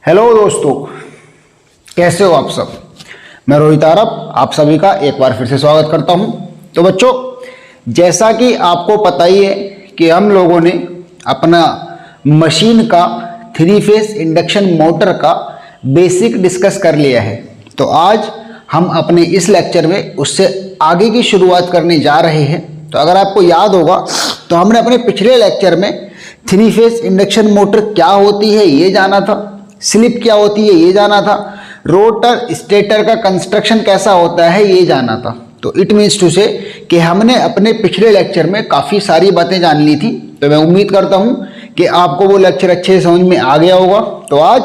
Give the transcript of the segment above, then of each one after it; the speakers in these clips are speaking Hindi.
हेलो दोस्तों, कैसे हो आप सब। मैं रोहित आरब आप सभी का एक बार फिर से स्वागत करता हूं। तो बच्चों, जैसा कि आपको पता ही है कि हम लोगों ने अपना मशीन का 3 फेज इंडक्शन मोटर का बेसिक डिस्कस कर लिया है। तो आज हम अपने इस लेक्चर में उससे आगे की शुरुआत करने जा रहे हैं। तो अगर आपको याद होगा तो हमने अपने पिछले लेक्चर में 3 फेज इंडक्शन मोटर क्या होती है ये जाना था, स्लिप क्या होती है ये जाना था, रोटर स्टेटर का कंस्ट्रक्शन कैसा होता है ये जाना था। तो इट मीन्स टू से कि हमने अपने पिछले लेक्चर में काफ़ी सारी बातें जान ली थी। तो मैं उम्मीद करता हूं कि आपको वो लेक्चर अच्छे से समझ में आ गया होगा। तो आज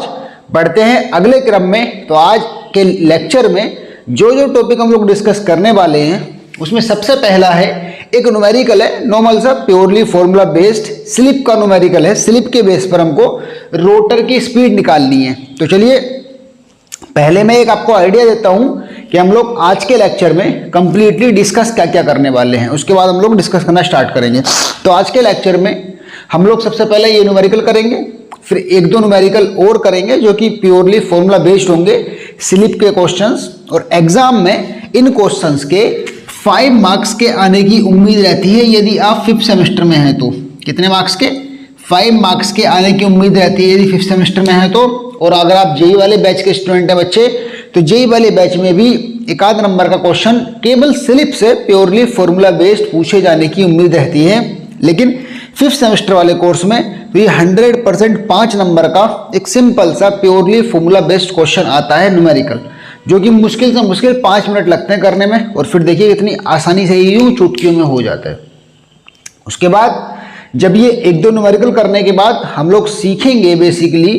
बढ़ते हैं अगले क्रम में। तो आज के लेक्चर में जो जो टॉपिक हम लोग डिस्कस करने वाले हैं उसमें सबसे पहला है एक न्यूमेरिकल है, नॉर्मल सा प्योरली फॉर्मूला बेस्ड स्लिप का न्यूमेरिकल है। स्लिप के बेस पर हमको रोटर की स्पीड निकालनी है। तो चलिए पहले मैं एक आपको आइडिया देता हूं कि हम लोग आज के लेक्चर में कंप्लीटली डिस्कस क्या क्या करने वाले हैं, उसके बाद हम लोग डिस्कस करना स्टार्ट करेंगे। तो आज के लेक्चर में हम लोग सबसे पहले ये न्यूमेरिकल करेंगे, फिर एक दो न्यूमेरिकल और करेंगे जो कि प्योरली फॉर्मूला बेस्ड होंगे, स्लिप के क्वेश्चंस। और एग्जाम में इन क्वेश्चंस के 5 मार्क्स के आने की उम्मीद रहती है यदि आप 5th सेमेस्टर में हैं तो। कितने मार्क्स के? 5 मार्क्स के आने की उम्मीद रहती है यदि 5th सेमेस्टर में है तो। और अगर आप जेई वाले बैच के स्टूडेंट हैं बच्चे, तो जेई वाले बैच में भी एक आध नंबर का क्वेश्चन केवल स्लिप से प्योरली फॉर्मूला बेस्ड पूछे जाने की उम्मीद रहती है। लेकिन 5th सेमेस्टर वाले कोर्स में तो ये 100% 5 नंबर का एक सिंपल सा प्योरली फॉर्मूला बेस्ड क्वेश्चन आता है न्यूमेरिकल, जो कि मुश्किल से मुश्किल 5 मिनट लगते हैं करने में। और फिर देखिए कितनी आसानी से यूं चुटकियों में हो जाता है। उसके बाद जब ये एक दो न्यूमेरिकल करने के बाद हम लोग सीखेंगे बेसिकली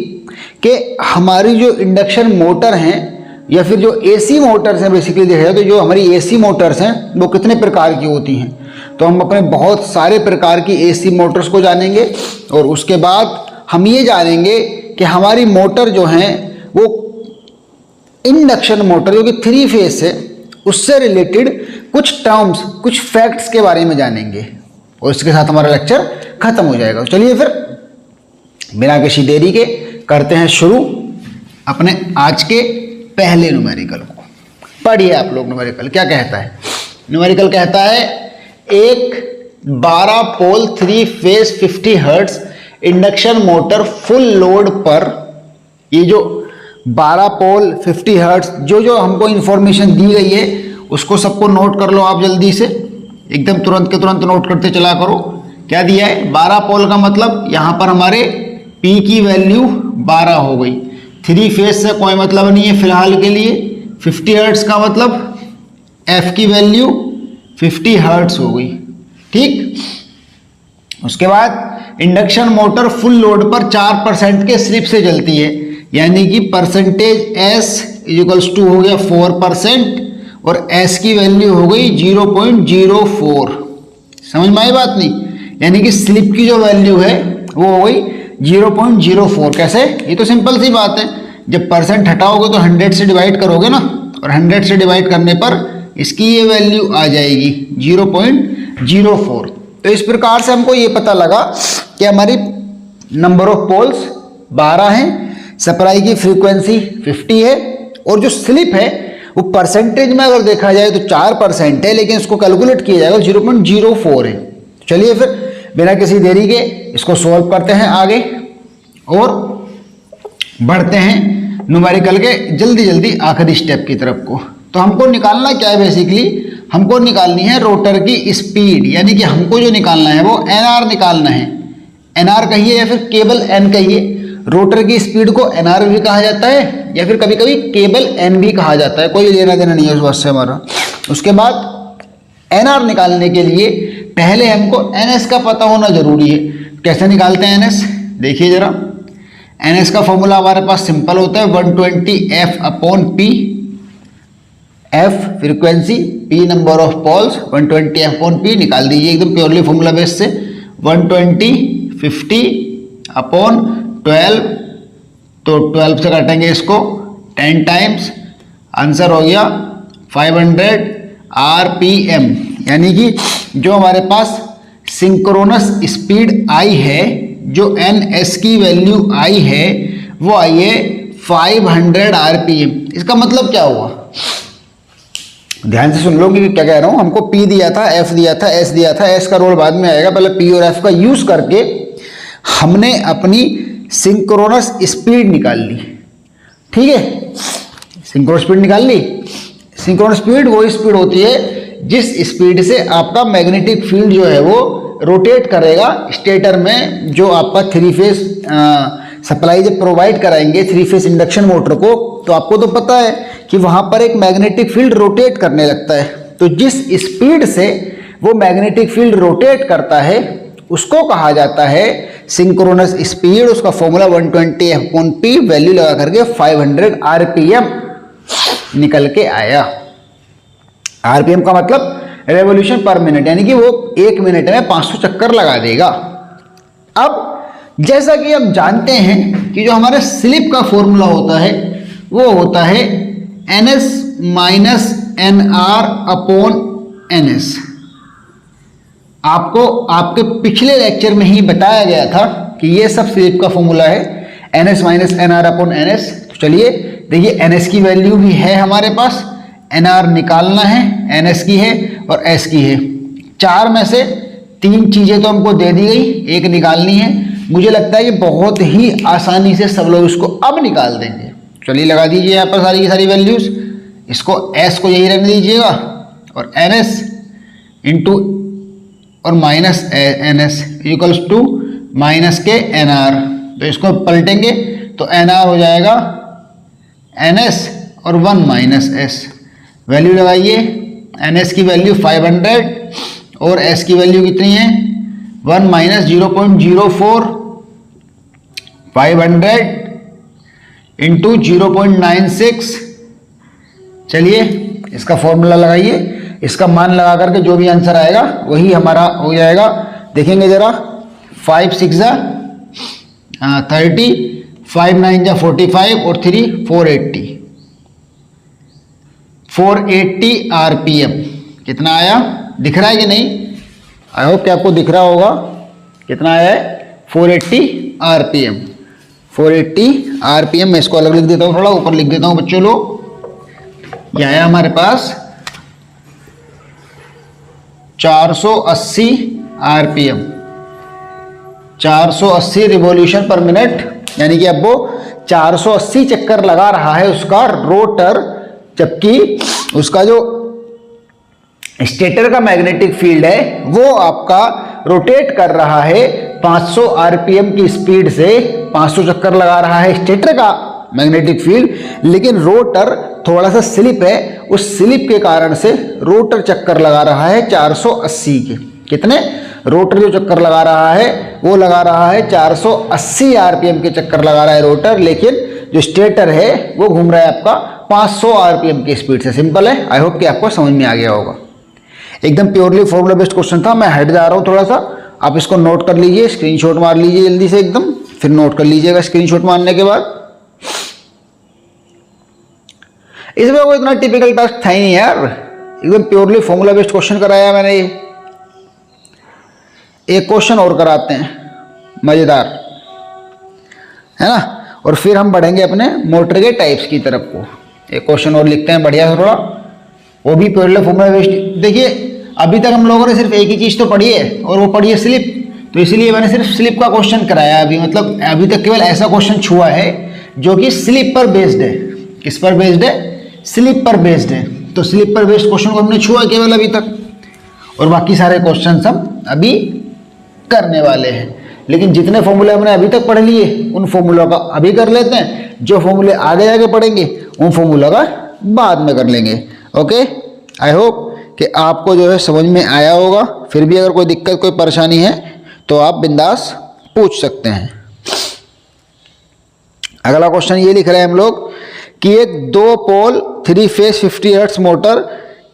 कि हमारी जो इंडक्शन मोटर हैं या फिर जो एसी मोटर्स हैं, बेसिकली देखा जाए तो जो हमारी एसी मोटर्स हैं वो कितने प्रकार की होती हैं। तो हम अपने बहुत सारे प्रकार की एसी मोटर्स को जानेंगे और उसके बाद हम ये जानेंगे कि हमारी मोटर जो हैं वो इंडक्शन मोटर जो कि 3 फेज से उससे रिलेटेड कुछ टर्म्स, कुछ फैक्ट्स के बारे में जानेंगे और इसके साथ हमारा लेक्चर खत्म हो जाएगा। चलिए फिर बिना किसी देरी के करते हैं शुरू अपने आज के पहले न्यूमेरिकल को। पढ़िए आप लोग न्यूमेरिकल क्या कहता है। न्यूमेरिकल कहता है एक 12 पोल 3 phase 50 hertz induction motor full load पर, ये जो 12 पोल 50 हर्ट्ज जो हमको इंफॉर्मेशन दी गई है उसको सबको नोट कर लो आप जल्दी से, एकदम तुरंत के तुरंत नोट करते चला करो। क्या दिया है? 12 पोल का मतलब यहाँ पर हमारे P की वैल्यू 12 हो गई। 3 फेज से कोई मतलब नहीं है फिलहाल के लिए। 50 हर्ट्ज का मतलब F की वैल्यू 50 हर्ट्ज हो गई। ठीक, उसके बाद इंडक्शन मोटर फुल लोड पर 4% के स्लिप से चलती है, यानी कि परसेंटेज S इक्वल्स टू हो गया 4% और S की वैल्यू हो गई 0.04। समझ में आई बात नहीं? यानी कि स्लिप की जो वैल्यू है वो हो गई 0.04। कैसे? ये तो सिंपल सी बात है, जब परसेंट हटाओगे तो 100 से डिवाइड करोगे ना, और 100 से डिवाइड करने पर इसकी ये वैल्यू आ जाएगी 0.04। तो इस प्रकार से हमको ये पता लगा कि हमारी नंबर ऑफ पोल्स 12 हैं, सप्लाई की फ्रीक्वेंसी 50 है और जो स्लिप है वो परसेंटेज में अगर देखा जाए तो 4% है, लेकिन इसको कैलकुलेट किया जाएगा 0.04 है। चलिए फिर बिना किसी देरी के इसको सॉल्व करते हैं आगे और बढ़ते हैं न्यूमेरिकल के जल्दी जल्दी आखिरी स्टेप की तरफ को। तो हमको निकालना क्या है? बेसिकली हमको निकालनी है रोटर की स्पीड, यानी कि हमको जो निकालना है वो NR निकालना है। NR कहिए या फिर केबल N कहिए। रोटर की स्पीड को NR भी कहा जाता है या फिर कभी कभी केबल N भी कहा जाता है, कोई लेना देना नहीं है उस बात से हमारा। उसके बाद NR निकालने के लिए पहले हमको NS का पता होना जरूरी है। कैसे निकालते हैं NS? देखिए जरा, NS का फॉर्मूला हमारे पास सिंपल होता है 120F/P। F frequency, P number of poles, 120F/P निकाल दीजिए एकदम प्योरली फॉर्मूला बेस से। 120 50/12, तो 12 से काटेंगे इसको 10 टाइम्स, आंसर हो गया 500 RPM। यानी कि जो हमारे पास सिंक्रोनस स्पीड आई है, जो NS की वैल्यू आई है वो आई है 500 आरपीएम। इसका मतलब क्या हुआ, ध्यान से सुन लो कि क्या कह रहा हूं। हमको P दिया था, F दिया था, S दिया था, S का रोल बाद में आएगा, पहले P और F का यूज करके हमने अपनी सिंक्रोनस स्पीड निकाल ली। ठीक है, सिंक्रोनस स्पीड निकाल ली। सिंक्रोनस स्पीड वो स्पीड होती है जिस स्पीड से आपका मैग्नेटिक फील्ड जो है वो रोटेट करेगा स्टेटर में। जो आपका 3 फेज सप्लाई जब प्रोवाइड कराएंगे 3 फेज इंडक्शन मोटर को, तो आपको तो पता है कि वहां पर एक मैग्नेटिक फील्ड रोटेट करने लगता है। तो जिस स्पीड से वो मैग्नेटिक फील्ड रोटेट करता है उसको कहा जाता है सिंक्रोनस स्पीड। उसका फॉर्मूला 120F/P, वैल्यू लगा करके 500 आरपीएम निकल के आया। आरपीएम का मतलब रेवोल्यूशन पर मिनट, यानी कि वो 1 मिनट में 500 चक्कर लगा देगा। अब जैसा कि हम जानते हैं कि जो हमारे स्लिप का फॉर्मूला होता है वो होता है NS माइनस NR/NS। आपको आपके पिछले लेक्चर में ही बताया गया था कि ये सब स्लिप का फॉर्मूला है, NS माइनस NR/NS। तो चलिए देखिए, NS की वैल्यू भी है हमारे पास, NR निकालना है, NS की है और S की है। 4 में से 3 चीजें तो हमको दे दी गई, एक निकालनी है। मुझे लगता है कि बहुत ही आसानी से सब लोग इसको अब निकाल देंगे। चलिए लगा दीजिए यहाँ पर सारी की सारी वैल्यूज। इसको S को यही रहने दीजिएगा और NS इंटू और minus NS equals to minus के NR। तो इसको पलटेंगे तो NR हो जाएगा NS और 1 माइनस S। वैल्यू लगाइए, NS की वैल्यू 500 और S की वैल्यू कितनी है 1 माइनस 0.04। 500 इंटू 0.96। चलिए इसका फॉर्मूला लगाइए, इसका मान लगा करके जो भी आंसर आएगा वही हमारा हो जाएगा। देखेंगे जरा, 5 6 30, 5 9 45 और 3 480 आरपीएम। कितना आया, दिख रहा है कि नहीं? आई होप कि आपको दिख रहा होगा कितना आया है, 480 आरपीएम। 480 आरपीएम। मैं इसको अलग लिख देता हूँ, थोड़ा ऊपर लिख देता हूँ बच्चों लोग। यह आया हमारे पास 480 आरपीएम, 480 रिवॉल्यूशन पर मिनट, यानी कि अब वो 480 चक्कर लगा रहा है उसका रोटर, जबकि उसका जो स्टेटर का मैग्नेटिक फील्ड है वो आपका रोटेट कर रहा है 500 आरपीएम की स्पीड से। 500 चक्कर लगा रहा है स्टेटर का मैग्नेटिक फील्ड, लेकिन रोटर थोड़ा सा स्लिप है, उस स्लिप के कारण से रोटर चक्कर लगा रहा है 480 के। कितने? रोटर जो चक्कर लगा रहा है वो लगा रहा है 480 आरपीएम के चक्कर लगा रहा है रोटर, लेकिन जो स्टेटर है वो घूम रहा है आपका 500 आरपीएम की स्पीड से। सिंपल है, आई होप कि आपको समझ में आ गया होगा। एकदम प्योरली फॉर्मूला बेस्ड क्वेश्चन था। मैं हट जा रहा हूँ थोड़ा सा, आप इसको नोट कर लीजिए, स्क्रीनशॉट मार लीजिए जल्दी से एकदम, फिर नोट कर लीजिएगा स्क्रीनशॉट मारने के बाद। इसमें कोई इतना टिपिकल टास्क था ही नहीं यार, एकदम प्योरली फॉर्मूला बेस्ड क्वेश्चन कराया मैंने। ये एक क्वेश्चन और कराते हैं मजेदार, है ना, और फिर हम बढ़ेंगे अपने मोटर के टाइप्स की तरफ को। एक क्वेश्चन और लिखते हैं बढ़िया सा थोड़ा, वो भी प्योरली फॉर्मूला बेस्ड। देखिए अभी तक हम लोगों ने सिर्फ एक ही चीज तो पढ़ी है और वो पढ़ी है स्लिप, तो इसलिए मैंने सिर्फ स्लिप का क्वेश्चन कराया अभी। मतलब अभी तक केवल ऐसा क्वेश्चन छुआ है जो कि स्लिप पर बेस्ड है। किस पर बेस्ड है? स्लिप पर बेस्ड है। तो स्लिप पर बेस्ड क्वेश्चन को हमने छुआ केवल अभी तक, और बाकी सारे क्वेश्चन हम अभी करने वाले हैं। लेकिन जितने फॉर्मूले हमने अभी तक पढ़ लिए उन फॉर्मूलों का अभी कर लेते हैं, जो फॉर्मूले आगे आगे पढ़ेंगे उन फॉर्मूलों का बाद में कर लेंगे। ओके, आई होप कि आपको जो है समझ में आया होगा। फिर भी अगर कोई दिक्कत कोई परेशानी है तो आप बिंदास पूछ सकते हैं। अगला क्वेश्चन ये लिख रहे हैं हम लोग कि एक 2 पोल 3 फेज 50 हर्ट्ज मोटर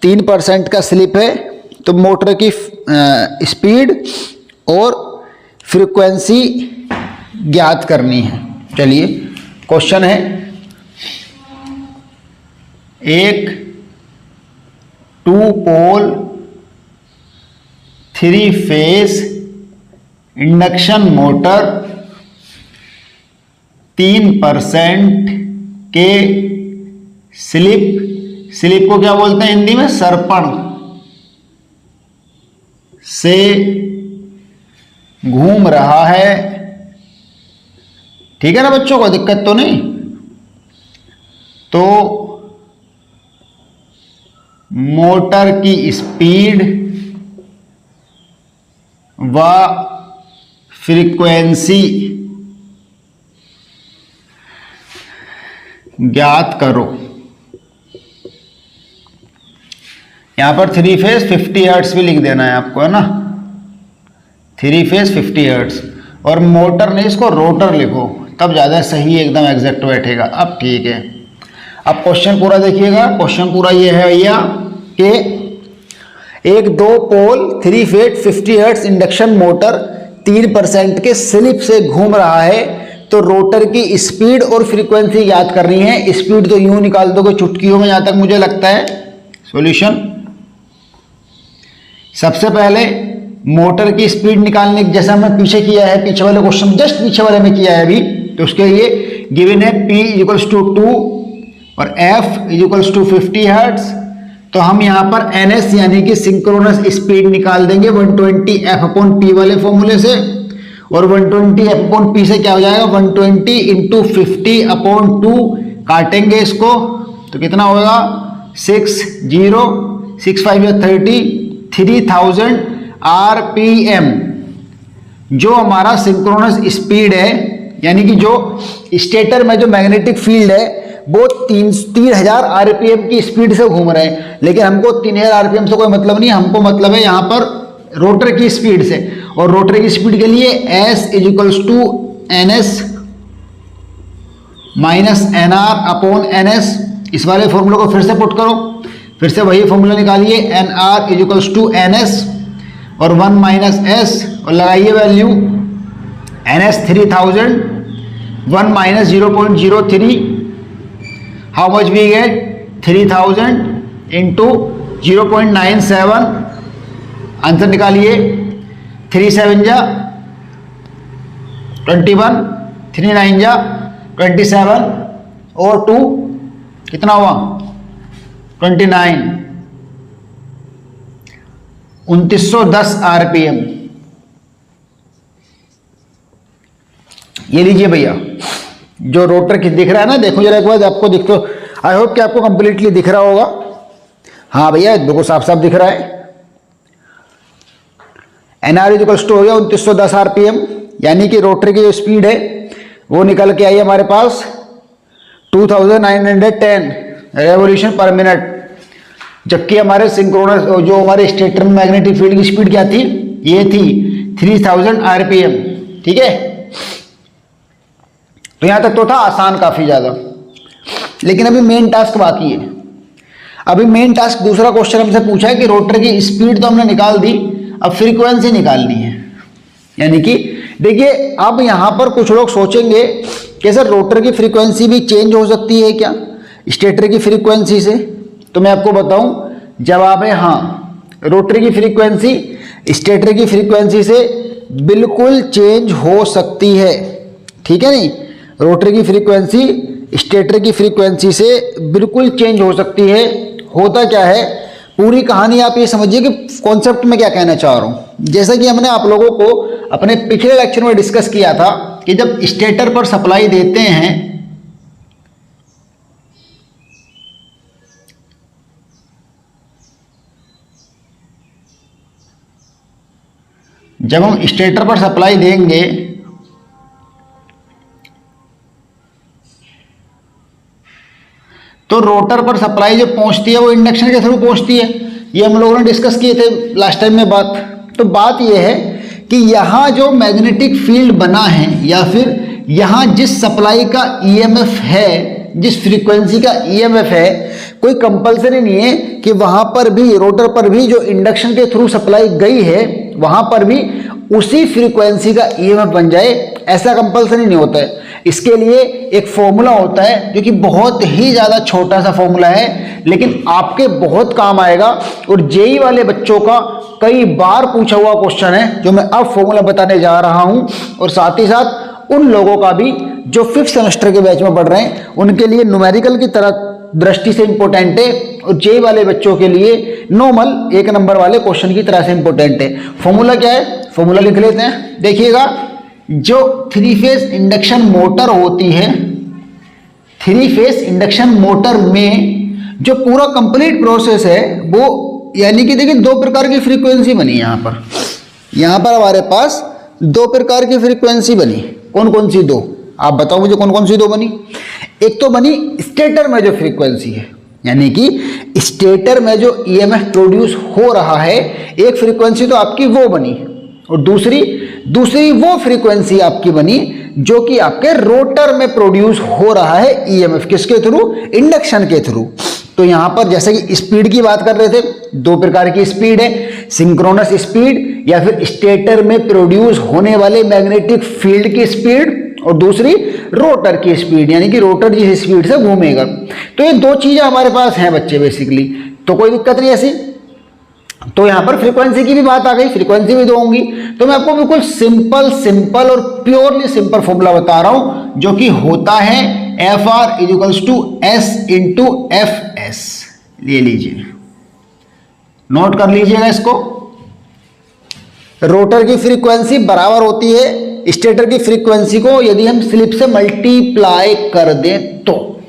3% का स्लिप है, तो मोटर की स्पीड और फ्रीक्वेंसी ज्ञात करनी है। चलिए क्वेश्चन है, एक 2 पोल 3 फेज इंडक्शन मोटर 3% के स्लिप को क्या बोलते हैं हिंदी में, सर्पण से घूम रहा है। ठीक है ना बच्चों, कोई दिक्कत तो नहीं। तो मोटर की स्पीड व फ्रीक्वेंसी ज्ञात करो। यहां पर 3 फेज 50 हर्ट्ज भी लिख देना है आपको, है ना, 3 फेज 50 हर्ट्ज। और मोटर नहीं, इसको रोटर लिखो, तब ज्यादा सही एकदम एग्जैक्ट बैठेगा। अब ठीक है, अब क्वेश्चन पूरा देखिएगा। क्वेश्चन पूरा ये है भैया कि एक 2 पोल 3 फेज 50 हर्ट्ज इंडक्शन मोटर 3% के स्लिप से घूम रहा है, तो रोटर की स्पीड और फ्रीक्वेंसी याद करनी है। स्पीड तो यूं निकाल दोगे चुटकियों में, जहां तक मुझे लगता है। सॉल्यूशन, सबसे पहले मोटर की स्पीड निकालने, जैसा हमने पीछे किया है, पीछे वाले क्वेश्चन जस्ट पीछे वाले में किया है अभी, तो उसके लिए गिवन है P = 2 और F = 50 हर्ट्ज। तो हम यहाँ पर NS यानी कि सिंक्रोनस स्पीड निकाल देंगे 120 F/P वाले फॉर्मूले से। और 120 F/P से क्या हो जाएगा, 120 × 50/2 काटेंगे इसको, तो कितना होगा 3000 RPM। जो हमारा सिंक्रोनस स्पीड है, यानी कि जो स्टेटर में जो मैग्नेटिक फील्ड है वो 3000 RPM की स्पीड से घूम रहे हैं। लेकिन हमको 3000 RPM से कोई मतलब नहीं, हमको मतलब है यहाँ पर रोटर की स्पीड से। और रोटर की स्पीड के लिए S = NS - NR/NS। इस वाले फॉर्मूले को फिर से पुट करो, फिर से वही फॉर्मूला निकालिए, NR = NS और 1 - S और लगाइए value. NS 3000, 1 - 0.03, how much we get, 3000 × 0.97। Answer निकालिए, 3 7 जा 21, 3 9 जा 27 और 2 कितना हुआ 29, 2910 RPM। ये लीजिए भैया, जो रोटर की दिख रहा है ना, देखो जरा एक बार आपको दिख, तो आई होप कि आपको कंप्लीटली दिख रहा होगा। हाँ भैया, देखो साफ साफ दिख रहा है। NR = हो गया 2910 RPM, यानी कि रोटर की जो स्पीड है वो निकल के आई हमारे पास 2910 रेवोल्यूशन पर मिनट। जबकि हमारे सिंक्रोनस, जो हमारे स्टेटर में मैग्नेटिक फील्ड की स्पीड क्या थी, ये थी 3000 RPM। ठीक है, तो यहां तक तो था आसान काफी ज्यादा। लेकिन अभी मेन टास्क बाकी है। अभी मेन टास्क, दूसरा क्वेश्चन हमसे पूछा है कि रोटर की स्पीड तो हमने निकाल दी, अब फ्रीक्वेंसी निकालनी है। यानी कि देखिए, अब यहां पर कुछ लोग सोचेंगे कि सर रोटर की फ्रीक्वेंसी भी चेंज हो सकती है क्या स्टेटर की फ्रीक्वेंसी से? तो मैं आपको बताऊं, जवाब है हाँ। रोटर की फ्रीक्वेंसी स्टेटर की फ्रीक्वेंसी से बिल्कुल चेंज हो सकती है। ठीक है नहीं, रोटर की फ्रीक्वेंसी स्टेटर की फ्रीक्वेंसी से बिल्कुल चेंज हो सकती है। होता क्या है, पूरी कहानी आप ये समझिए कि कॉन्सेप्ट में क्या कहना चाह रहा हूं। जैसा कि हमने आप लोगों को अपने पिछले लेक्चर में डिस्कस किया था कि जब स्टेटर पर सप्लाई देते हैं, जब हम स्टेटर पर सप्लाई देंगे तो रोटर पर सप्लाई जो पहुंचती है वो इंडक्शन के थ्रू पहुंचती है। ये हम लोगों ने डिस्कस किए थे लास्ट टाइम में बात। तो बात ये है कि यहाँ जो मैग्नेटिक फील्ड बना है, या फिर यहाँ जिस सप्लाई का ईएमएफ है, जिस फ्रीक्वेंसी का ईएमएफ है, कोई कंपलसरी नहीं है कि वहाँ पर भी, रोटर पर भी जो इंडक्शन के थ्रू सप्लाई गई है वहाँ पर भी उसी फ्रीक्वेंसी का ईएमएफ बन जाए, ऐसा कंपलसरी नहीं होता है। इसके लिए एक फॉर्मूला होता है जो कि बहुत ही ज़्यादा छोटा सा फॉर्मूला है, लेकिन आपके बहुत काम आएगा। और जेई वाले बच्चों का कई बार पूछा हुआ क्वेश्चन है, जो मैं अब फॉर्मूला बताने जा रहा हूं। और साथ ही साथ उन लोगों का भी जो 5th सेमेस्टर के बैच में पढ़ रहे हैं उनके लिए न्यूमेरिकल की तरह दृष्टि से इंपॉर्टेंट है, और जे वाले बच्चों के लिए नॉर्मल 1 नंबर वाले क्वेश्चन की तरह से इंपॉर्टेंट है। फॉर्मूला क्या है, फॉर्मूला लिख लेते हैं। देखिएगा, जो 3 फेज इंडक्शन मोटर होती है, 3 फेज इंडक्शन मोटर में जो पूरा कंप्लीट प्रोसेस है वो, यानी कि देखिए 2 प्रकार की फ्रीक्वेंसी बनी यहाँ पर हमारे पास 2 प्रकार की फ्रीक्वेंसी बनी। कौन कौन सी 2, आप बताओ मुझे कौन कौन सी 2 बनी। एक तो बनी स्टेटर में जो फ्रीक्वेंसी है, यानी कि स्टेटर में जो ईएमएफ प्रोड्यूस हो रहा है, एक फ्रीक्वेंसी तो आपकी वो बनी, और दूसरी वो फ्रीक्वेंसी आपकी बनी जो कि आपके रोटर में प्रोड्यूस हो रहा है ईएमएफ, किसके थ्रू, इंडक्शन के थ्रू। तो यहां पर जैसे कि स्पीड की बात कर रहे थे, 2 प्रकार की स्पीड है, सिंक्रोनस स्पीड या फिर स्टेटर में प्रोड्यूस होने वाले मैग्नेटिक फील्ड की स्पीड, और दूसरी रोटर की स्पीड, यानी कि रोटर जिस स्पीड से घूमेगा। तो ये 2 चीजें हमारे पास हैं बच्चे बेसिकली, तो कोई दिक्कत नहीं ऐसी। तो यहां पर फ्रीक्वेंसी की भी बात आ गई, फ्रीक्वेंसी भी 2 होंगी। तो मैं आपको बिल्कुल सिंपल और प्योरली सिंपल फॉर्मूला बता रहा हूं, जो कि होता है FR = S × FS। ले लीजिए, नोट कर लीजिएगा इसको। रोटर की फ्रीक्वेंसी बराबर होती है स्टेटर की फ्रीक्वेंसी को यदि हम स्लिप से मल्टीप्लाई कर दें तो।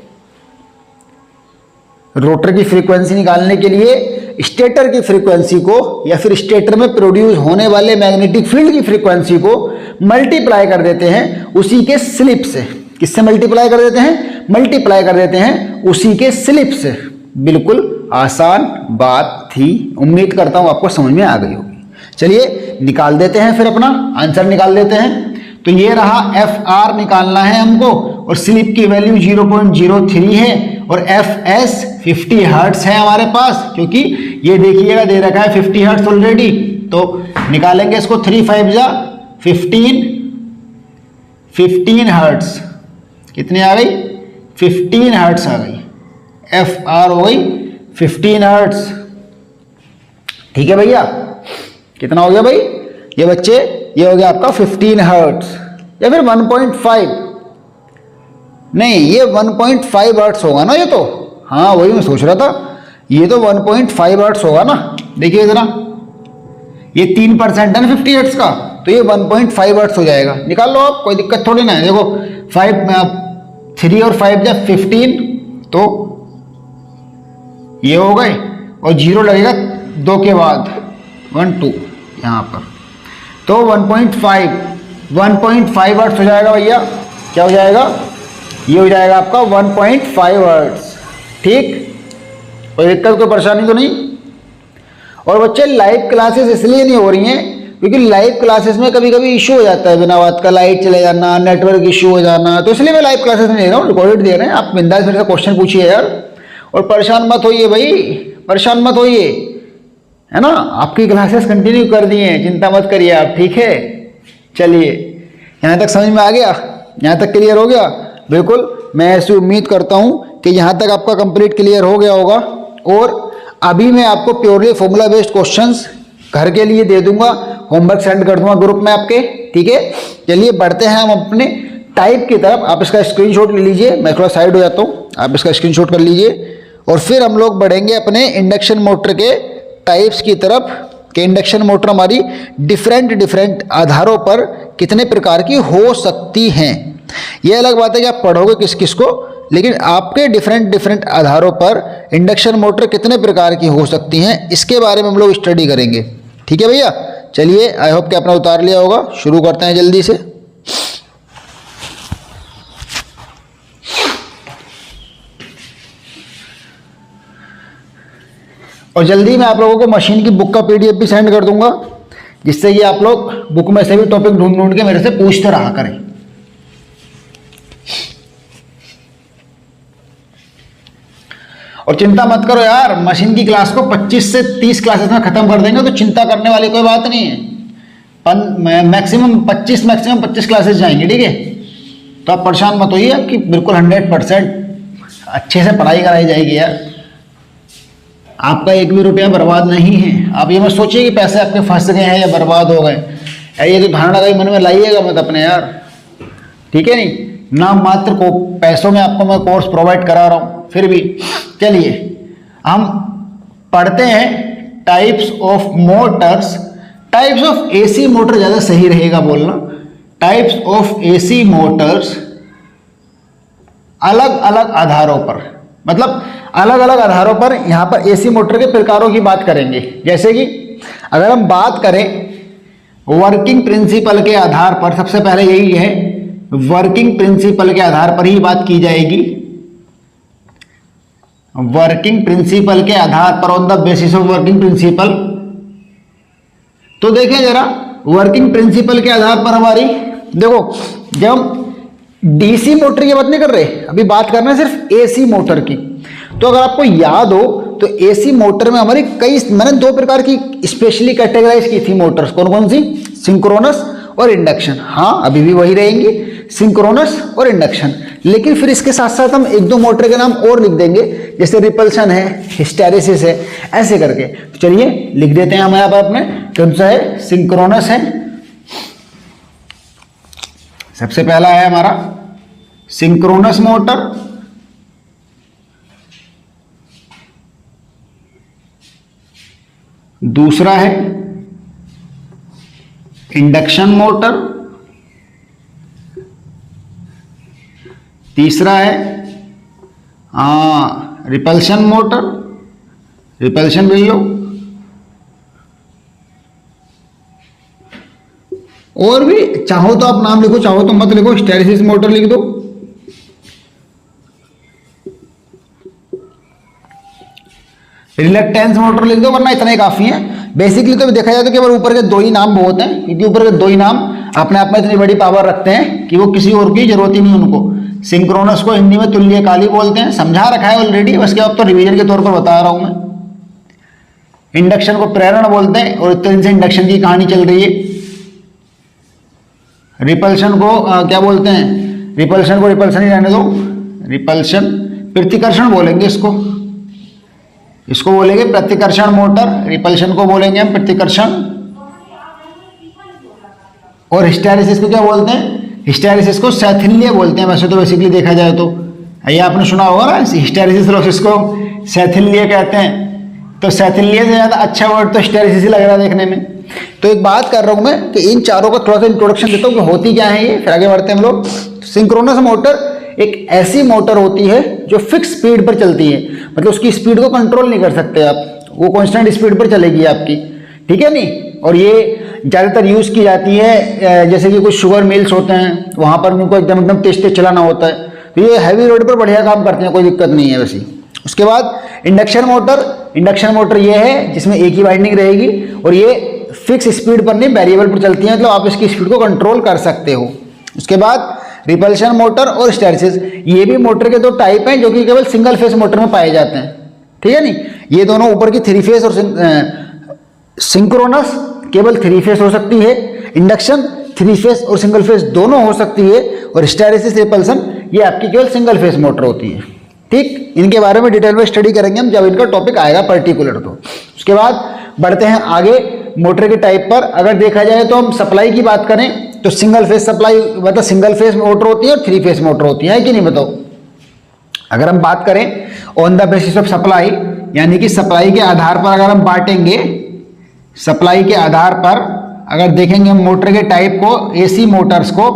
रोटर की फ्रीक्वेंसी निकालने के लिए स्टेटर की फ्रीक्वेंसी को या फिर स्टेटर में प्रोड्यूस होने वाले मैग्नेटिक फील्ड की फ्रीक्वेंसी को मल्टीप्लाई कर देते हैं उसी के स्लिप से। किससे मल्टीप्लाई कर देते हैं, मल्टीप्लाई कर देते हैं उसी के स्लिप से। बिल्कुल आसान बात थी, उम्मीद करता हूं आपको समझ में आ गई होगी। चलिए निकाल देते हैं, फिर अपना आंसर निकाल देते हैं। तो ये रहा FR निकालना है हमको, और स्लिप की वैल्यू 0.03 है, और FS 50 हर्ट्ज है हमारे पास, क्योंकि ये देखिएगा दे रखा है 50 हर्ट्ज ऑलरेडी। तो निकालेंगे इसको, 3 5 जा 15 हर्ट्ज, कितनी आ गई, 15 हर्ट्ज आ गई। FR हो गई 15 हर्ट्ज। ठीक है भैया, कितना हो गया भाई ये बच्चे, ये हो गया आपका 15 हर्ट्ज, या फिर 1.5, नहीं ये 1.5 हर्ट्ज होगा ना ये तो। हाँ वही मैं सोच रहा था, ये तो 1.5 हर्ट्ज होगा ना। देखिए जरा, ये 3% है ना 50 हर्ट्ज का, तो ये 1.5 हर्ट्ज हो जाएगा। निकाल लो आप, कोई दिक्कत थोड़ी ना है। देखो 3 और 5 जब 15, तो ये हो गए, और 0 लगेगा 2 के बाद, 1 2 यहाँ पर, तो 1.5 हर्ट्ज हो जाएगा भैया। क्या हो जाएगा, ये हो जाएगा आपका 1.5 हर्ट्ज। ठीक, कोई दिक्कत कोई परेशानी तो नहीं। और बच्चे लाइव क्लासेस इसलिए नहीं हो रही हैं क्योंकि लाइव क्लासेस में कभी कभी इशू हो जाता है, बिना बात का लाइट चले जाना, नेटवर्क इशू हो जाना, तो इसलिए मैं लाइव क्लासेस में दे रहा हूँ, रिकॉर्डेड दे रहे हैं। आप बिंदास मेरे से क्वेश्चन पूछिए यार, और परेशान मत होइए भाई, परेशान मत होइए, है ना। आपकी क्लासेस कंटिन्यू कर दी हैं, चिंता मत करिए आप, ठीक है। चलिए, यहाँ तक समझ में आ गया, यहाँ तक क्लियर हो गया। बिल्कुल, मैं ऐसी उम्मीद करता हूँ कि यहाँ तक आपका कंप्लीट क्लियर हो गया होगा। और अभी मैं आपको प्योरली फॉर्मूला बेस्ड क्वेश्चंस घर के लिए दे दूंगा, होमवर्क सेंड कर दूंगा ग्रुप में आपके, ठीक है। चलिए बढ़ते हैं हम अपने टाइप की तरफ। आप इसका स्क्रीनशॉट ले लीजिए, मैं थोड़ा साइड हो जाता हूँ, आप इसका स्क्रीनशॉट कर लीजिए। और फिर हम लोग बढ़ेंगे अपने इंडक्शन मोटर के टाइप्स की तरफ, कि इंडक्शन मोटर हमारी डिफरेंट आधारों पर कितने प्रकार की हो सकती हैं। यह अलग बात है कि आप पढ़ोगे किस किस को, लेकिन आपके डिफरेंट आधारों पर इंडक्शन मोटर कितने प्रकार की हो सकती हैं, इसके बारे में हम लोग स्टडी करेंगे। ठीक है भैया, चलिए आई होप कि आपने उतार लिया होगा। शुरू करते हैं जल्दी से। और जल्दी मैं आप लोगों को मशीन की बुक का PDF भी सेंड कर दूंगा, जिससे कि आप लोग बुक में से भी टॉपिक ढूंढ के मेरे से पूछते रहा करें। और चिंता मत करो यार, मशीन की क्लास को 25 से 30 क्लासेस में खत्म कर देंगे, तो चिंता करने वाली कोई बात नहीं है। मैक्सिमम 25 क्लासेस जाएंगे, ठीक है। तो आप परेशान मत होइए कि बिल्कुल 100% अच्छे से पढ़ाई कराई जाएगी यार। आपका एक भी रुपया बर्बाद नहीं है। आप ये मत सोचिए कि पैसे आपके फंस गए हैं या बर्बाद हो गए, ये तो धारणा कहीं मन में लाइएगा मत अपने यार, ठीक है। नहीं, नाम मात्र को पैसों में आपको मैं कोर्स प्रोवाइड करा रहा हूं, फिर भी चलिए हम पढ़ते हैं types of Motors. Types of AC motor ज्यादा सही रहेगा बोलना। टाइप्स ऑफ एसी मोटर्स अलग अलग आधारों पर, मतलब अलग अलग आधारों पर यहां पर एसी मोटर के प्रकारों की बात करेंगे। जैसे कि अगर हम बात करें वर्किंग प्रिंसिपल के आधार पर, सबसे पहले यही है, वर्किंग प्रिंसिपल के आधार पर ही बात की जाएगी। वर्किंग प्रिंसिपल के आधार पर, on the basis of working principle. तो देखें जरा वर्किंग प्रिंसिपल के आधार पर हमारी, देखो जब हम डीसी मोटर की बात नहीं कर रहे, अभी बात करना है सिर्फ एसी मोटर की। तो अगर आपको याद हो तो एसी मोटर में हमारी मैंने दो प्रकार की स्पेशली कैटेगराइज की थी मोटर्स। कौन कौन सी? सिंक्रोनस और इंडक्शन। हाँ, अभी भी वही रहेंगी, सिंक्रोनस और इंडक्शन। लेकिन फिर इसके साथ साथ हम एक दो मोटर के नाम और लिख देंगे, जैसे रिपल्शन है, हिस्टैरिसीस है, ऐसे करके। तो चलिए लिख देते हैं हम यहाँ पर अपने। कौन सा है? सिंक्रोनस है। सबसे पहला है हमारा सिंक्रोनस मोटर। दूसरा है इंडक्शन मोटर। तीसरा है रिपल्शन मोटर, रिपल्शन भी लो। और भी चाहो तो आप नाम लिखो, चाहो तो मत लिखो। हिस्टैरिसीस मोटर लिख दो। रिलक्टेंस मोटर लिख दो, वरना इतना ही काफी है। बेसिकली तो देखा जाए तो केवल ऊपर के दो ही नाम बहुत हैं, क्योंकि ऊपर के दो ही नाम अपने आप में इतनी बड़ी पावर रखते हैं कि वो किसी और की जरूरत ही नहीं उनको। सिंक्रोनस को हिंदी में तुल्यकाली बोलते हैं, समझा रखा है ऑलरेडी, उसके अब तो रिवीजन के तौर पर बता रहा हूं मैं। इंडक्शन को प्रेरण बोलते हैं, और इतने दिन से इंडक्शन की कहानी चल रही है। रिपल्शन को क्या बोलते हैं? रिपल्शन को रिपल्शन ही रहने दो, रिपल्शन। प्रतिकर्षण बोलेंगे इसको, इसको बोलेंगे प्रतिकर्षण मोटर। रिपल्शन को बोलेंगे हम प्रतिकर्षण। और हिस्टैरिसीस को क्या बोलते हैं? हिस्टैरिसीस को शैथिल्य बोलते हैं वैसे तो, बेसिकली देखा जाए तो। ये आपने सुना होगा ना, हिस्टैरिसीस लॉसिस को शैथिल्य कहते हैं। तो शैथिल्य से ज्यादा अच्छा वर्ड तो हिस्टैरिसीस ही लग रहा है देखने में। तो एक बात कर रहा हूं मैं कि इन चारों का थोड़ा सा इंट्रोडक्शन देता हूं कि होती क्या है ये, फिर आगे बढ़ते हैं हम लोग। सिंक्रोनस मोटर एक ऐसी मोटर होती है जो फिक्स स्पीड पर चलती है, मतलब उसकी स्पीड को कंट्रोल नहीं कर सकते आप, वो कांस्टेंट स्पीड पर चलेगी आपकी, ठीक है नहीं। और ये ज़्यादातर यूज़ की जाती है जैसे कि कुछ शुगर मिल्स होते हैं, वहाँ पर उनको एकदम तेज तेज चलाना होता है। तो ये हैवी रोड पर बढ़िया काम करते हैं, कोई दिक्कत नहीं है वैसे। उसके बाद इंडक्शन मोटर। इंडक्शन मोटर ये है जिसमें एक ही वाइंडिंग रहेगी, और ये फिक्स स्पीड पर नहीं, वेरिएबल पर चलती है, मतलब आप इसकी स्पीड को कंट्रोल कर सकते हो। उसके बाद रिपल्शन मोटर और हिस्टैरिसीस, ये भी मोटर के दो टाइप हैं जो कि केवल सिंगल फेस मोटर में पाए जाते हैं, ठीक है नहीं। ये दोनों ऊपर की थ्री फेस और सिंक्रोनस केवल थ्री फेस हो सकती है, इंडक्शन थ्री फेस और सिंगल फेस दोनों हो सकती है, और हिस्टैरिसीस रिपल्शन ये आपकी केवल सिंगल फेस मोटर होती है, ठीक। इनके बारे में डिटेल में स्टडी करेंगे हम जब इनका टॉपिक आएगा पर्टिकुलर तो। उसके बाद बढ़ते हैं आगे मोटर के टाइप पर। अगर देखा जाए तो हम सप्लाई की बात करें तो सिंगल फेस सप्लाई, मतलब सिंगल फेस मोटर होती है और थ्री फेस मोटर होती है कि नहीं बताओ। अगर हम बात करें on the basis of supply, यानी कि सप्लाई के आधार पर अगर हम बांटेंगे, सप्लाई के आधार पर अगर देखेंगे हम मोटर के टाइप को, एसी मोटर्स को,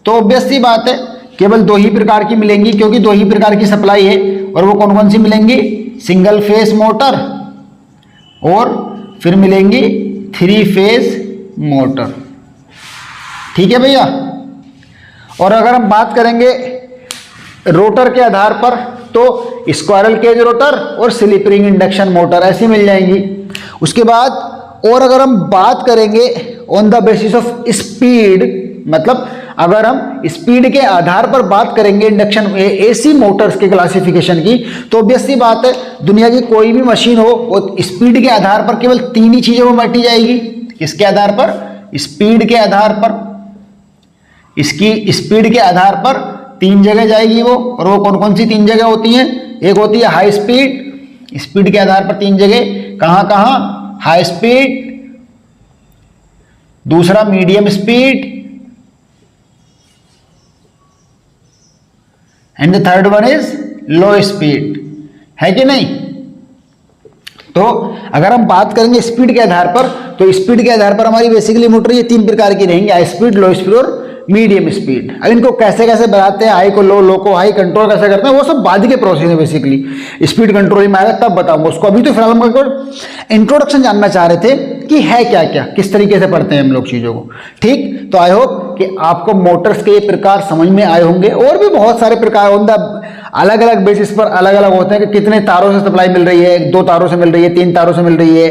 तो ऑब्वियस सी बात है केवल दो ही प्रकार की मिलेंगी, क्योंकि दो ही प्रकार की सप्लाई है। और वो कौन कौन सी मिलेंगी? सिंगल फेस मोटर और फिर मिलेंगी थ्री फेस मोटर, ठीक है भैया। और अगर हम बात करेंगे रोटर के आधार पर तो स्क्वायरल केज रोटर और स्लिप रिंग इंडक्शन मोटर ऐसी मिल जाएंगी। उसके बाद और अगर हम बात करेंगे on the basis of speed, मतलब अगर हम स्पीड के आधार पर बात करेंगे इंडक्शन एसी मोटर्स के क्लासिफिकेशन की, तो ऑब्वियस सी बात है दुनिया की कोई भी मशीन हो वो स्पीड के आधार पर केवल तीन ही चीजों में बांटी जाएगी। इसके आधार पर, स्पीड के आधार पर, इसकी स्पीड के आधार पर तीन जगह जाएगी वो। और वो कौन कौन सी तीन जगह होती हैं? एक होती है हाई स्पीड, स्पीड के आधार पर तीन जगह, कहां कहां? हाई स्पीड, दूसरा medium speed, and the third one is low speed, है कि नहीं। तो अगर हम बात करेंगे स्पीड के आधार पर, तो स्पीड के आधार पर हमारी बेसिकली मोटर ये 3 प्रकार की रहेंगी, हाई स्पीड, लो स्पीड और मीडियम स्पीड। अब इनको कैसे कैसे बनाते हैं, हाई को लो को हाई कंट्रोल कैसे करते हैं, वो सब बाद के प्रोसेस है। बेसिकली स्पीड कंट्रोल में आएगा तब बताऊंगा उसको। अभी तो फिलहाल हम इंट्रोडक्शन जानना चाह रहे थे कि है क्या क्या, किस तरीके से पढ़ते हैं हम लोग चीजों को। ठीक, तो आई होप कि आपको मोटर्स के ये प्रकार समझ में आए होंगे। और भी बहुत सारे प्रकार होंगे, अलग अलग बेसिस पर अलग अलग होते हैं कि कितने तारों से सप्लाई मिल रही है, 2 तारों से मिल रही है, 3 तारों से मिल रही है,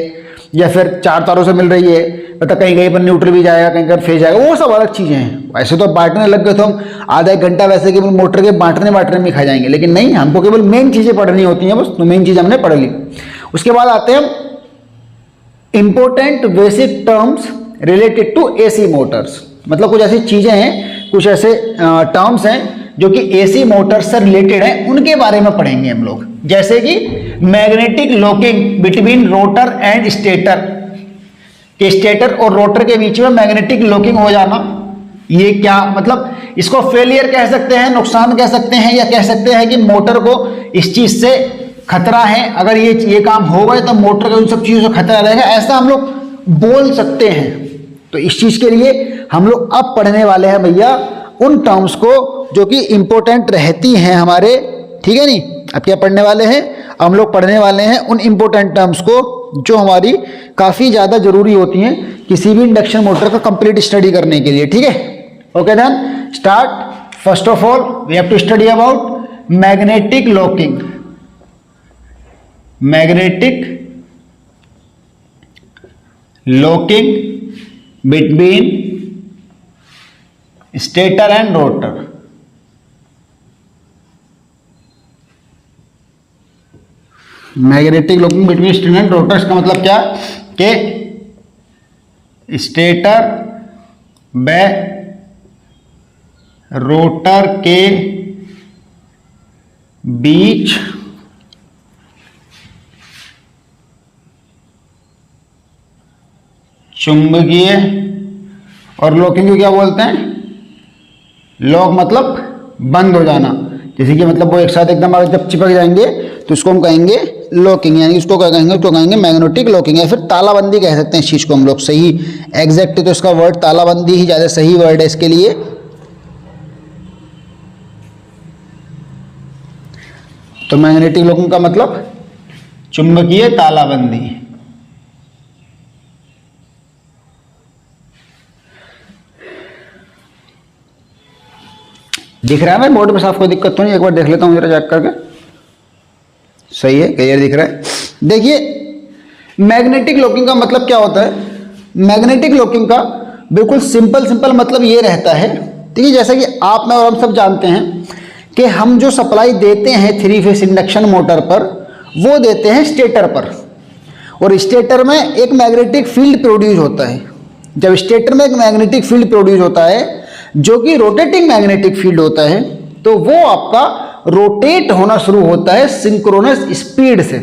या फिर 4 तारों से मिल रही है, मतलब कहीं कहीं पर न्यूट्रल भी जाएगा, कहीं कहीं फेज जाएगा, वो सब अलग चीजें हैं। ऐसे तो बांटने लग गए तो हम आधा एक घंटा वैसे केवल मोटर के बांटने में खा जाएंगे, लेकिन नहीं, हमको केवल मेन चीजें पढ़नी होती हैं बस। तो मेन चीज हमने पढ़ ली। उसके बाद आते हैं important basic terms related to AC motors. मतलब कुछ ऐसी चीजें हैं, कुछ ऐसे टर्म्स हैं जो कि एसी मोटर से रिलेटेड है, उनके बारे में पढ़ेंगे हम लोग। जैसे कि magnetic locking between rotor and stator, कि स्टेटर और रोटर के बीच में मैग्नेटिक लॉकिंग हो जाना, ये क्या मतलब, इसको फेलियर कह सकते हैं, नुकसान कह सकते हैं, या कह सकते हैं कि मोटर को इस चीज से खतरा है, अगर ये काम हो गए तो मोटर को उन सब चीजों से खतरा रहेगा, ऐसा हम लोग बोल सकते हैं। तो इस चीज के लिए हम लोग अब पढ़ने वाले हैं भैया उन टर्म्स को जो कि इंपॉर्टेंट रहती हैं हमारे, ठीक है नहीं। अब क्या पढ़ने वाले हैं, हम लोग पढ़ने वाले हैं उन इंपॉर्टेंट टर्म्स को जो हमारी काफी ज्यादा जरूरी होती हैं किसी भी इंडक्शन मोटर का कंप्लीट स्टडी करने के लिए, ठीक है। Okay then start. First of all we have to study about magnetic locking. Magnetic locking between stator and rotor. Magnetic locking between stator and rotor, इसका मतलब क्या कि स्टेटर व रोटर के बीच चुंबकीय, और लॉकिंग को क्या बोलते हैं, लॉक मतलब बंद हो जाना, जैसे कि मतलब वो एक साथ एकदम अगर जब चिपक जाएंगे तो इसको हम कहेंगे लॉकिंग, यानी इसको क्या कहेंगे, तो कहेंगे मैग्नेटिक लॉकिंग, या फिर तालाबंदी कह सकते हैं इस चीज को हम लोग। सही एग्जैक्ट तो इसका वर्ड तालाबंदी ही ज्यादा सही वर्ड है इसके लिए। तो मैग्नेटिक लॉकिंग का मतलब चुंबकीय तालाबंदी। दिख रहा है मैं बोर्ड पे साफ, कोई दिक्कत तो नहीं, एक बार देख लेता हूं जरा चेक करके। सही है, क्लियर दिख रहा है। देखिए मैग्नेटिक लॉकिंग का मतलब क्या होता है। मैग्नेटिक लॉकिंग का बिल्कुल सिंपल मतलब ये रहता है, ठीक है, जैसा कि आप में और हम सब जानते हैं कि हम जो सप्लाई देते हैं 3 फेस इंडक्शन मोटर पर, वो देते हैं स्टेटर पर, और स्टेटर में एक मैग्नेटिक फील्ड प्रोड्यूस होता है। जब स्टेटर में एक मैग्नेटिक फील्ड प्रोड्यूस होता है जो कि रोटेटिंग मैग्नेटिक फील्ड होता है, तो वो आपका रोटेट होना शुरू होता है सिंक्रोनस स्पीड से,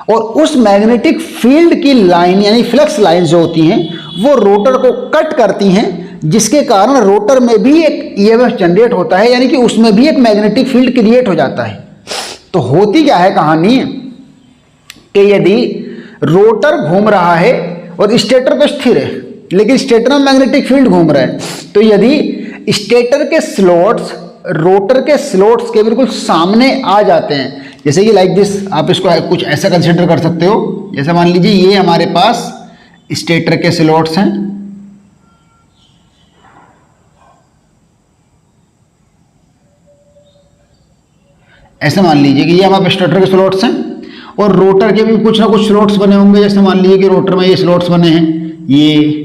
और उस मैग्नेटिक फील्ड की लाइन यानी फ्लक्स लाइन जो होती हैं वो रोटर को कट करती हैं, जिसके कारण रोटर में भी एक ईएमएफ जनरेट होता है, यानी कि उसमें भी एक मैग्नेटिक फील्ड क्रिएट हो जाता है। तो होती क्या है कहानी कि यदि रोटर घूम रहा है और स्टेटर पे स्थिर है, लेकिन स्टेटर में मैग्नेटिक फील्ड घूम रहा है, तो यदि स्टेटर के स्लॉट्स रोटर के स्लॉट्स के बिल्कुल सामने आ जाते हैं, जैसे कि लाइक दिस, आप इसको कुछ ऐसा कंसिडर कर सकते हो, जैसे मान लीजिए ये हमारे पास स्टेटर के स्लॉट्स हैं, ऐसे मान लीजिए कि ये हमारे स्टेटर के स्लॉट्स हैं, और रोटर के भी कुछ ना कुछ स्लॉट्स बने होंगे। जैसे मान लीजिए कि रोटर में ये स्लॉट्स बने हैं, ये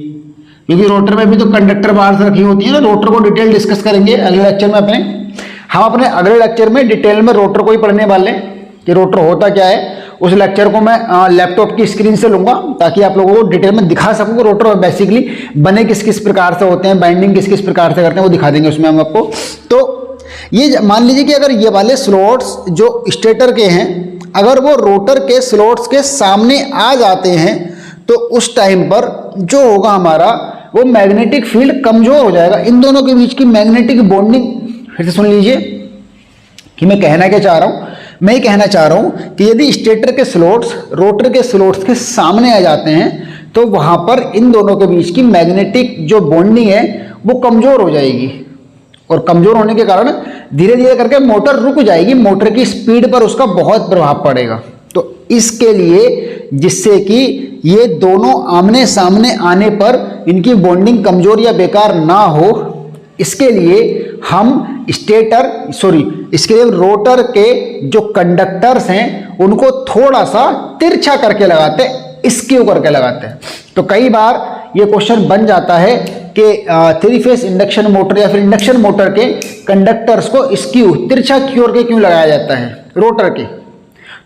क्योंकि रोटर में भी तो कंडक्टर बाहर से रखी होती है ना। रोटर को डिटेल डिस्कस करेंगे अगले लेक्चर में अपने। हम अपने अगले लेक्चर में डिटेल में रोटर को ही पढ़ने वाले हैं कि रोटर होता क्या है। उस लेक्चर को मैं लैपटॉप की स्क्रीन से लूंगा ताकि आप लोगों को डिटेल में दिखा सकूं कि रोटर बेसिकली बने किस किस प्रकार से होते हैं, बाइंडिंग किस किस प्रकार से करते हैं, वो दिखा देंगे उसमें हम आपको। तो ये मान लीजिए कि अगर ये वाले स्लॉट्स जो स्टेटर के हैं, अगर वो रोटर के स्लॉट्स के सामने आ जाते हैं, तो उस टाइम पर जो होगा हमारा वो मैग्नेटिक फील्ड कमजोर हो जाएगा। इन दोनों के बीच की मैग्नेटिक बॉन्डिंग, फिर से सुन लीजिए, कि मैं कहना क्या चाह रहा हूं, मैं ये कहना चाह रहा हूं कि यदि स्टेटर के स्लॉट्स रोटर के स्लॉट्स के सामने आ जाते हैं तो वहां पर इन दोनों के बीच की मैग्नेटिक जो बॉन्डिंग है वो कमजोर हो जाएगी, और कमजोर होने के कारण धीरे धीरे करके मोटर रुक जाएगी, मोटर की स्पीड पर उसका बहुत प्रभाव पड़ेगा। तो इसके लिए जिससे कि ये दोनों आमने सामने आने पर इनकी बॉन्डिंग कमजोर या बेकार ना हो, इसके लिए हम इसके लिए रोटर के जो कंडक्टर्स हैं उनको थोड़ा सा तिरछा करके लगाते हैं, स्क्यू करके लगाते हैं। तो कई बार ये क्वेश्चन बन जाता है कि 3 फेज इंडक्शन मोटर या फिर इंडक्शन मोटर के कंडक्टर्स को स्क्यू तिरछा क्यों लगाया जाता है रोटर के,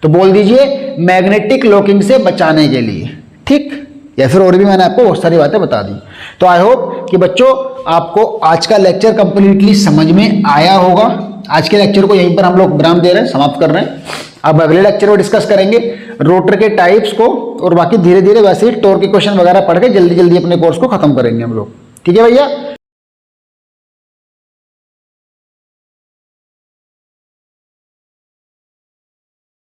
तो बोल दीजिए मैग्नेटिक लॉकिंग से बचाने के लिए, ठीक, या फिर और भी मैंने आपको बहुत सारी बातें बता दी। तो आई होप कि बच्चों आपको आज का लेक्चर कंप्लीटली समझ में आया होगा। आज के लेक्चर को यहीं पर हम लोग विराम दे रहे हैं, समाप्त कर रहे हैं। अब अगले लेक्चर में डिस्कस करेंगे रोटर के टाइप्स को, और बाकी धीरे धीरे वैसे ही टॉर्क के क्वेश्चन वगैरह पढ़ के जल्दी जल्दी अपने कोर्स को खत्म करेंगे हम लोग, ठीक है भैया।